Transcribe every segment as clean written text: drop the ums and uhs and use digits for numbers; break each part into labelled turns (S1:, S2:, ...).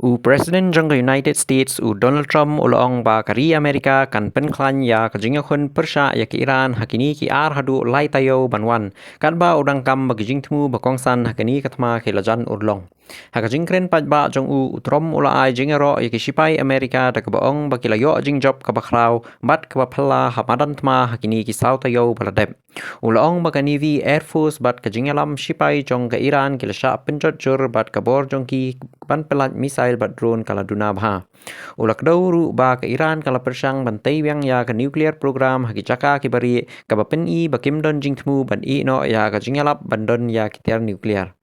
S1: Presiden jangka United States Donald Trump ulang ba kari Amerika kan penklan ya kejingakun persya ya ke Iran hakini ki Haduh lai Taiew banwan kan ba udang kam bagijing temu bakongsan hakini katma kelajan urlong hakajing kren paj ba jong utrom ula ai jingero ya ke sipai Amerika da kabaong bakilayo jing job kabakrau bat kabapala hamadan tma hakini ki South Taiew baladep ulang bakani vi Air Force bat kajingalam sipai jong ke Iran kilasya penjot jur bat kabor jong ki ban pelat misail bat drone kala duna bha ulak dauru ba ke Iran kala persang ban Taiew ya ke nuclear program haki jaka ki bari ka bapen i bakim don jingtmu ban i no ya ka jingalap ban don ya kitiar nuclear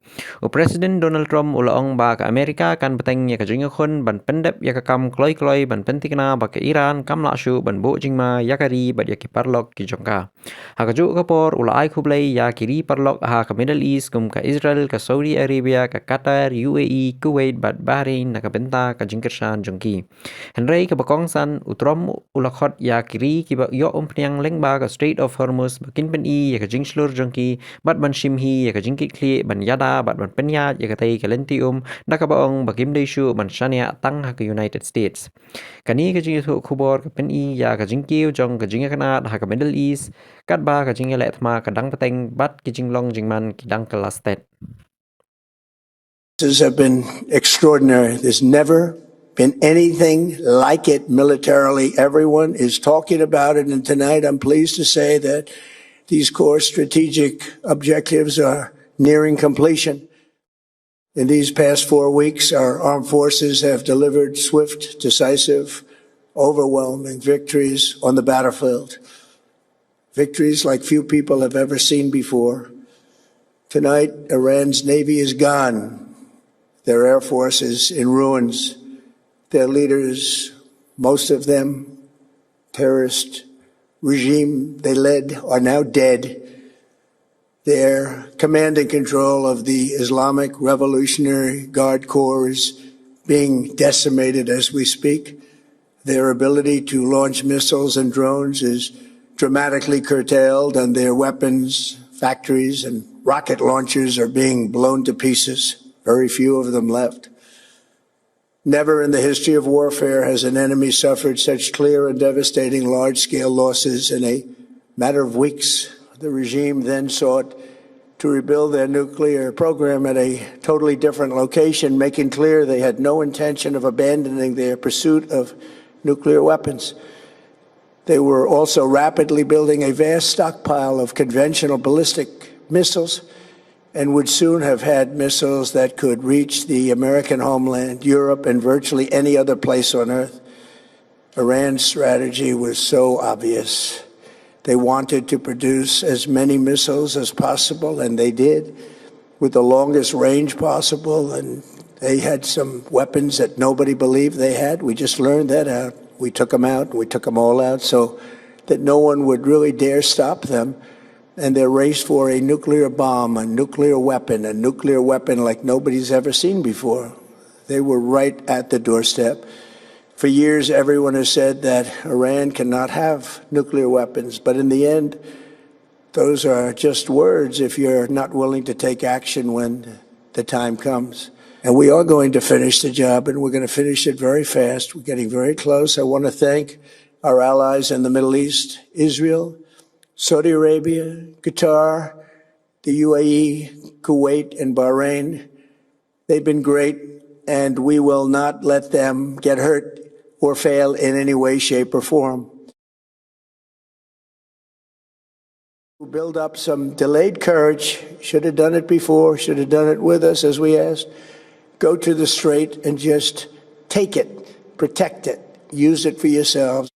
S1: Presiden Donald Trump ulang ba ke Amerika kan beteng ya ka jingakun ban pendep ya ka kam kloi kloi ban pentikna ba ke Iran kam lakshu ban bo jingma ya kari bat ya ki parlok ki jongka hakaju kapor ula ai kublai ya kiri parlok ha ke Middle East kum ka Israel ka Saudi Arabia ka Qatar UAE Kuwait bat Bahrain na ka benta ka jingkersan jongki Henry ka bakongsan utrom ulakhot ya kiri ki ba yo pniang lengba ka Strait of Hormuz bakin pen i ya ka jingslur jongki bat ban shimhi ya ka jingki kli ban yada bat ban penya ya ka tai ka lentium na ka baong bakim deishu ban shania tang ha ka United States kani ka jingi khubor ka pen i ya ka jingkiu jong ka jinga kana ha ka Middle East kat ba ka jinga letma ka dang pateng bat ki jinglong jingman ki dang ka lastet
S2: Have been extraordinary. There's never been anything like it militarily. Everyone is talking about it. And tonight I'm pleased to say that these core strategic objectives are nearing completion. In these past 4 weeks, our armed forces have delivered swift, decisive, overwhelming victories on the battlefield. Victories like few people have ever seen before. Tonight, Iran's Navy is gone. Their Air Force is in ruins. Their leaders, most of them terrorist regime they led, are now dead. Their command and control of the Islamic Revolutionary Guard Corps is being decimated as we speak. Their ability to launch missiles and drones is dramatically curtailed, and their weapons, factories, and rocket launchers are being blown to pieces. Very few of them left. Never in the history of warfare has an enemy suffered such clear and devastating large-scale losses in a matter of weeks. The regime then sought to rebuild their nuclear program at a totally different location, making clear they had no intention of abandoning their pursuit of nuclear weapons. They were also rapidly building a vast stockpile of conventional ballistic missiles and would soon have had missiles that could reach the American homeland, Europe, and virtually any other place on Earth. Iran's strategy was so obvious. They wanted to produce as many missiles as possible, and they did, with the longest range possible, and they had some weapons that nobody believed they had. We just learned that out. We took them out. We took them all out so that no one would really dare stop them. And their race for a nuclear bomb, a nuclear weapon like nobody's ever seen before. They were right at the doorstep. For years, everyone has said that Iran cannot have nuclear weapons, but in the end, those are just words if you're not willing to take action when the time comes. And we are going to finish the job, and we're going to finish it very fast. We're getting very close. I want to thank our allies in the Middle East, Israel, Saudi Arabia, Qatar, the UAE, Kuwait, and Bahrain. They've been great, and we will not let them get hurt or fail in any way, shape, or form. Build up some delayed courage. Should have done it before, should have done it with us, as we asked. Go to the strait and just take it, protect it, use it for yourselves.